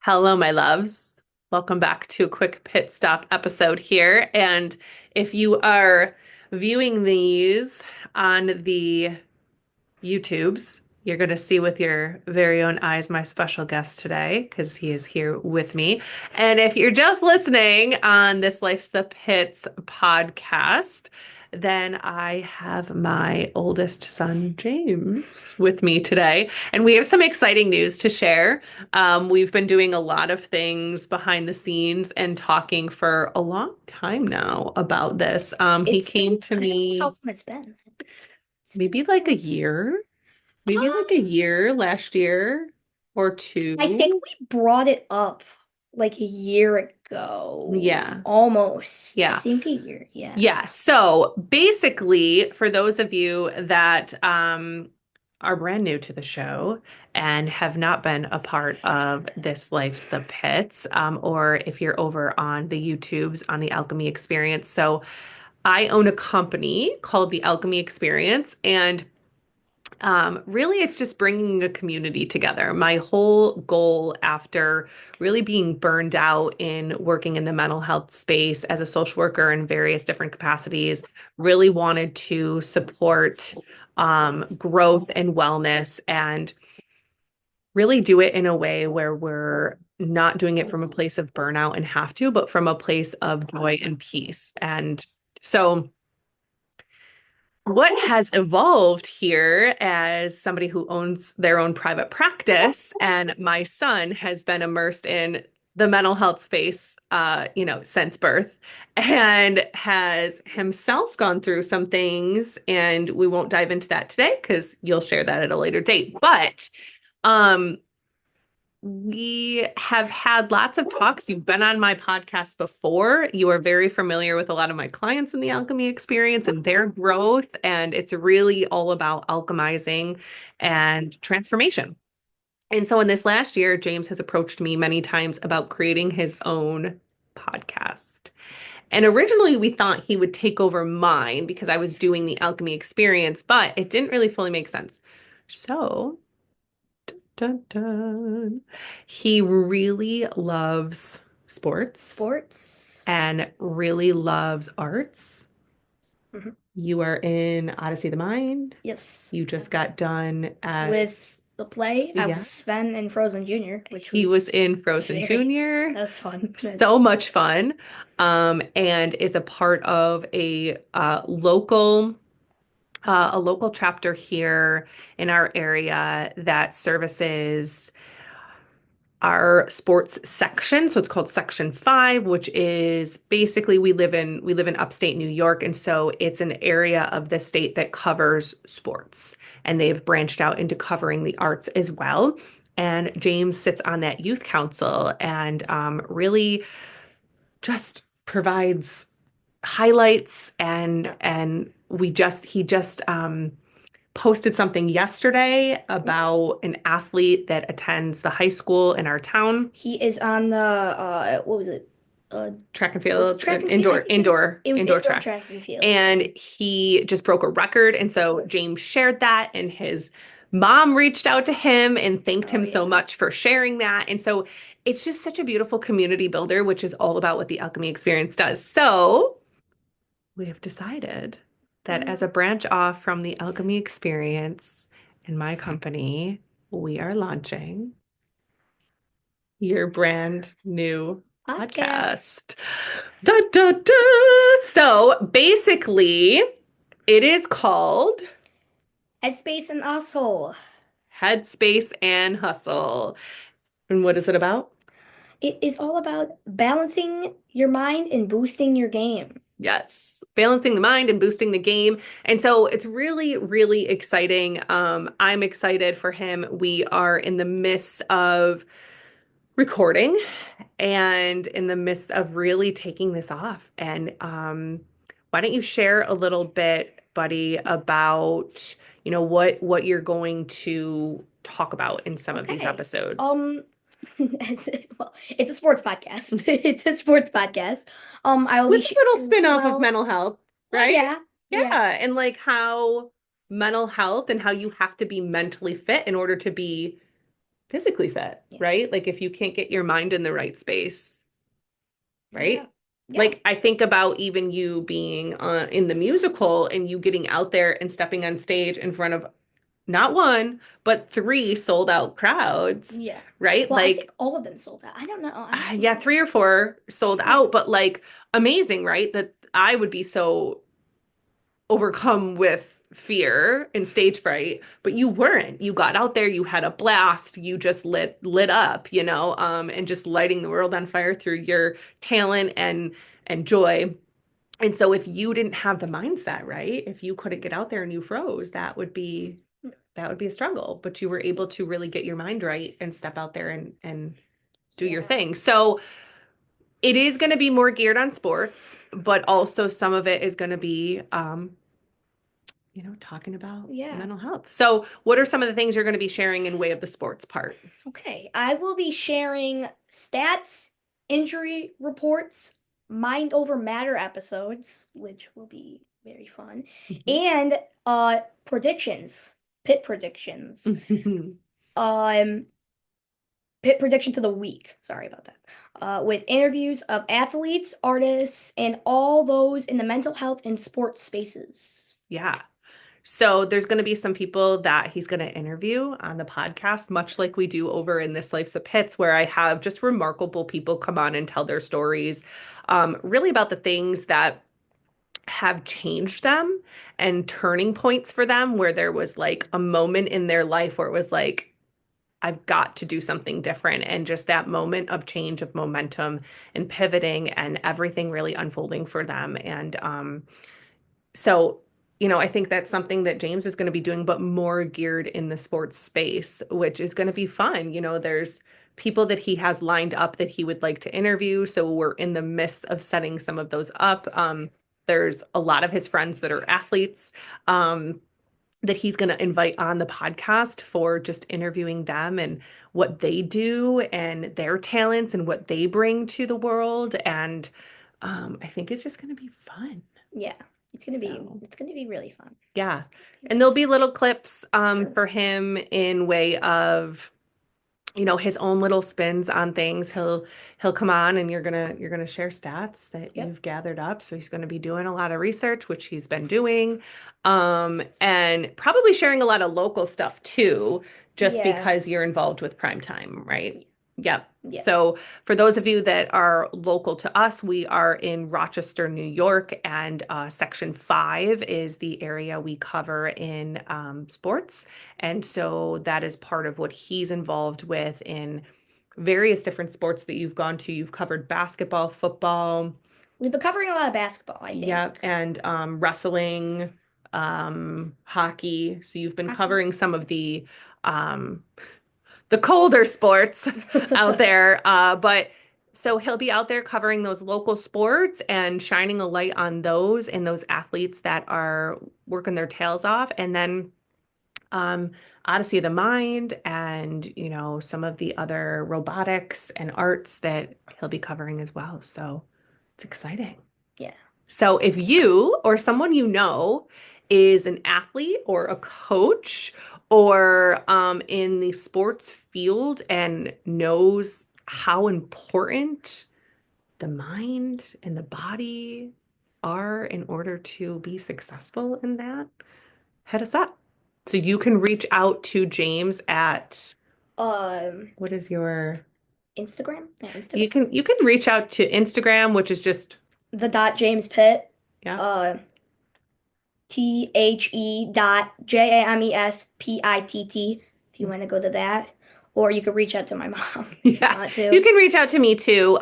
Hello, my loves. Welcome back to a quick pit stop episode here. And if you are viewing these on the YouTubes, you're going to see with your very own eyes my special guest today because he is here with me. And if you're just listening on this Life's the Pits podcast, then I have my oldest son, James, with me today. And we have some exciting news to share. We've been doing a lot of things behind the scenes and talking for a long time now about this. He It's came to I don't know how me long it's been. maybe like a year. Maybe like a year last year or I think two. we brought it up like a year ago. Yeah. Almost. I Yeah. think a year. Yeah. Yeah. So basically, for those of you that are brand new to the show and have not been a part of this Life's the Pits, or if you're over on the YouTubes on the Alchemy Experience. So I own a company called the Alchemy Experience, and really, it's just bringing a community together. My whole goal after really being burned out in working in the mental health space as a social worker in various different capacities, really wanted to support growth and wellness and really do it in a way where we're not doing it from a place of burnout and have to, but from a place of joy and peace. And so, what has evolved here as somebody who owns their own private practice and my son has been immersed in the mental health space since birth and has himself gone through some things, and we won't dive into that today because you'll share that at a later date. But um we have had lots of talks. You've been on my podcast before. You are very familiar with a lot of my clients in the Alchemy Experience and their growth. And it's really all about alchemizing and transformation. And so in this last year, James has approached me many times about creating his own podcast. And originally, we thought he would take over mine because I was doing the Alchemy Experience, but it didn't really fully make sense. So dun, dun. He really loves sports Sports. and really loves arts. Mhm. You are in Odyssey of the Mind. Yes. You just got done as, With the play, I was yeah, Sven in Frozen Junior, which he was was in Frozen very, Junior. that was fun. So much fun. And is a part of a local chapter here in our area that services our sports section. So it's called Section 5, which is basically we live in upstate New York, and so it's an area of the state that covers sports. And they've branched out into covering the arts as well. And James sits on that youth council and really just provides highlights and he just posted something yesterday about an athlete that attends the high school in our town. He is on the what was it? Track and Was it field, track and field? I indoor, think indoor, it was indoor indoor track. track and field. And he just broke a record. And so James shared that, and his mom reached out to him and thanked Oh him so yeah. much for sharing that. And so it's just such a beautiful community builder, which is all about what the Alchemy Experience does. So we have decided that as a branch off from the Alchemy Experience in my company, we are launching your brand new Podcast. podcast. Da, da, da. So basically, it is called Headspace and Asshole. Headspace and Hustle. And what is it about? It is all about balancing your mind and boosting your game. Yes, balancing the mind and boosting the game. And so it's really, really exciting. I'm excited for him. We are in the midst of recording and in the midst of really taking this off. And why don't you share a little bit, buddy, about, what you're going to talk about in some of these Okay. episodes? Um, well, it's a sports podcast. It's a sports podcast. I will be With a little spin-off of well, mental health, well, right? yeah, yeah. Yeah, and like how mental health and how you have to be mentally fit in order to be physically fit, Yeah. right? Like if you can't get your mind in the right space, Yeah. right? Yeah. Like I think about even you being in the musical and you getting out there and stepping on stage in front of not one, but three sold out crowds, Yeah. right? Well, I think Like, all of them sold out. I don't know. I don't yeah, remember. three or four sold Yeah. out, but like amazing, right? That I would be so overcome with fear and stage fright, but you weren't. You got out there, you had a blast, you just lit up, and just lighting the world on fire through your talent and joy. And so if you didn't have the mindset, right? If you couldn't get out there and you froze, that would be a struggle. But you were able to really get your mind right and step out there and do your Yeah. thing. So it is going to be more geared on sports, but also some of it is going to be talking about Yeah. mental health. So, what are some of the things you're going to be sharing in way of the sports part? Okay. I will be sharing stats, injury reports, mind over matter episodes, which will be very fun, Mhm. and predictions, pit predictions. Um, Pit prediction to the week. Sorry about that. With interviews of athletes, artists, and all those in the mental health and sports spaces. Yeah. So there's going to be some people that he's going to interview on the podcast, much like we do over in This Life's a Pits, where I have just remarkable people come on and tell their stories, really about the things that have changed them and turning points for them, where there was like a moment in their life where it was like, I've got to do something different. And just that moment of change, of momentum and pivoting and everything really unfolding for them. And so, I think that's something that James is going to be doing, but more geared in the sports space, which is going to be fun. There's people that he has lined up that he would like to interview. So we're in the midst of setting some of those up. There's a lot of his friends that are athletes. That he's going to invite on the podcast for just interviewing them and what they do and their talents and what they bring to the world. And I think it's just going to be fun. Yeah, So, it's gonna be really fun. yeah. It's gonna be And really there'll be little clips sure. for him in way of his own little spins on things. He'll come on and you're gonna share stats that Yep. you've gathered up. So he's gonna be doing a lot of research, which he's been doing, and probably sharing a lot of local stuff too, just Yeah. because you're involved with prime time, right? Yep. Yeah. So for those of you that are local to us, we are in Rochester, New York, and Section 5 is the area we cover in sports. And so that is part of what he's involved with in various different sports that you've gone to. You've covered basketball, football, We've been covering a lot of basketball, I yep, think. and wrestling, hockey. So you've been Hockey. covering some of um, the colder sports out there. But so he'll be out there covering those local sports and shining a light on those and those athletes that are working their tails off. And then um, Odyssey of the Mind and, some of the other robotics and arts that he'll be covering as well. So it's exciting. Yeah. So if you or someone you know is an athlete or a coach or in the sports field and knows how important the mind and the body are in order to be successful in that, head us up. So you can reach out to James at Um, what is your Instagram? Yeah, you Instagram. can you can reach out to Instagram, which is just The dot James Pitt. yeah. Uh, THE.JAMESPITT if you want to go to that. Or you could reach out to my mom if you Yeah, want you to. can reach out to me too.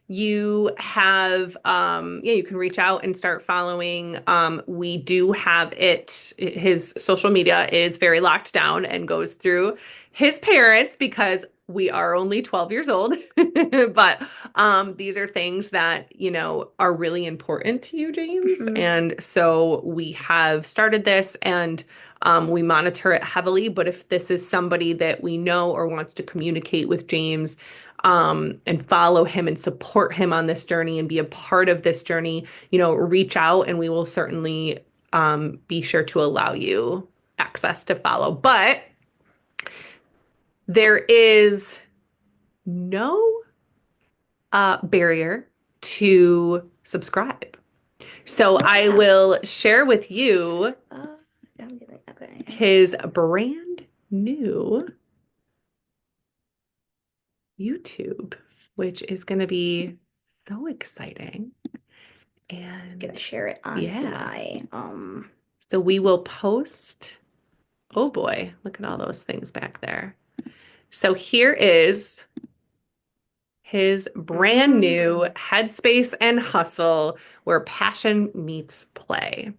You have, yeah, you can reach out and start following. We do have his social media is very locked down and goes through his parents because we are only 12 years old. But these are things that, are really important to you, James. Mhm. And so we have started this and we monitor it heavily, but if this is somebody that we know or wants to communicate with James, and follow him and support him on this journey and be a part of this journey, reach out and we will certainly be sure to allow you access to follow. But there is no barrier to subscribe. So I will share with you Okay. his brand new YouTube, which is going to be so exciting. And Gonna share it onto yeah, my so we will post. Oh boy, look at all those things back there. So here is his brand new Headspace and Hustle, where passion meets play.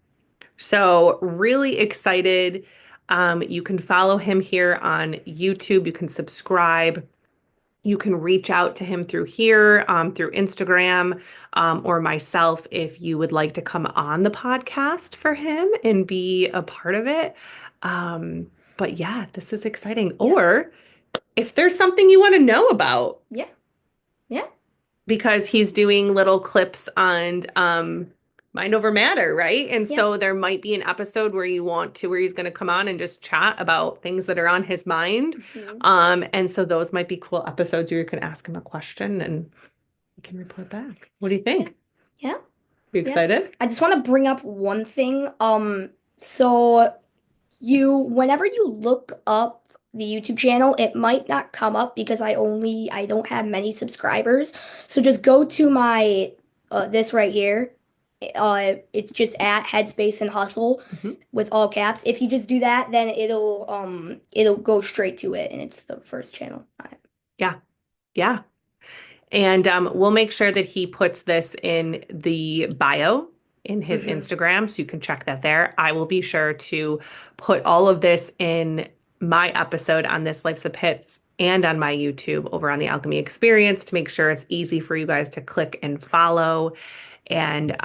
So really excited. You can follow him here on YouTube. You can subscribe. You can reach out to him through here, through Instagram, or myself if you would like to come on the podcast for him and be a part of it. But yeah, this is exciting. Yeah. Or if there's something you want to know about, Yeah. Yeah. because he's doing little clips on Mind Over Matter, right? And Yeah. so there might be an episode where where he's going to come on and just chat about things that are on his mind. And so those might be cool episodes where you can ask him a question and he can report back. What do you think? Yeah. You Yeah. excited? I just want to bring up one thing. So whenever you look up the YouTube channel, it might not come up because I don't have many subscribers. So just go to my this right here. It's just at Headspace and Hustle Mhm. with all caps. If you just do that, then it'll go straight to it, and it's the first channel. Yeah. Yeah. And we'll make sure that he puts this in the bio in his Instagram, so you can check that there. I will be sure to put all of this in my episode on This Life's a Pits and on my YouTube over on the Alchemy Experience to make sure it's easy for you guys to click and follow. And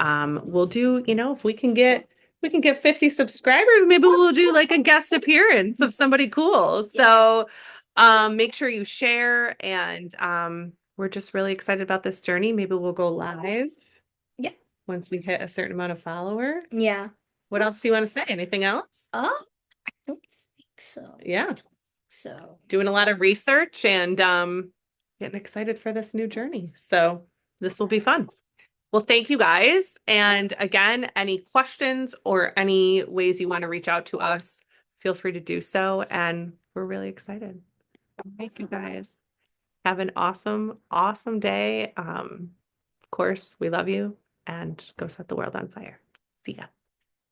we'll do, if we can get 50 subscribers, maybe we'll do like a guest appearance of somebody cool. So make sure you share, and we're just really excited about this journey. Maybe we'll go live Yeah. once we hit a certain amount of follower. Yeah. What else do you want to say? Anything else? I don't think so. Yeah. I don't think so. Doing a lot of research and getting excited for this new journey. So this will be fun. Well, thank you guys. And again, any questions or any ways you want to reach out to us, feel free to do so. And we're really excited. Thank you guys. Have an awesome, awesome day. Of course, we love you and go set the world on fire. See ya.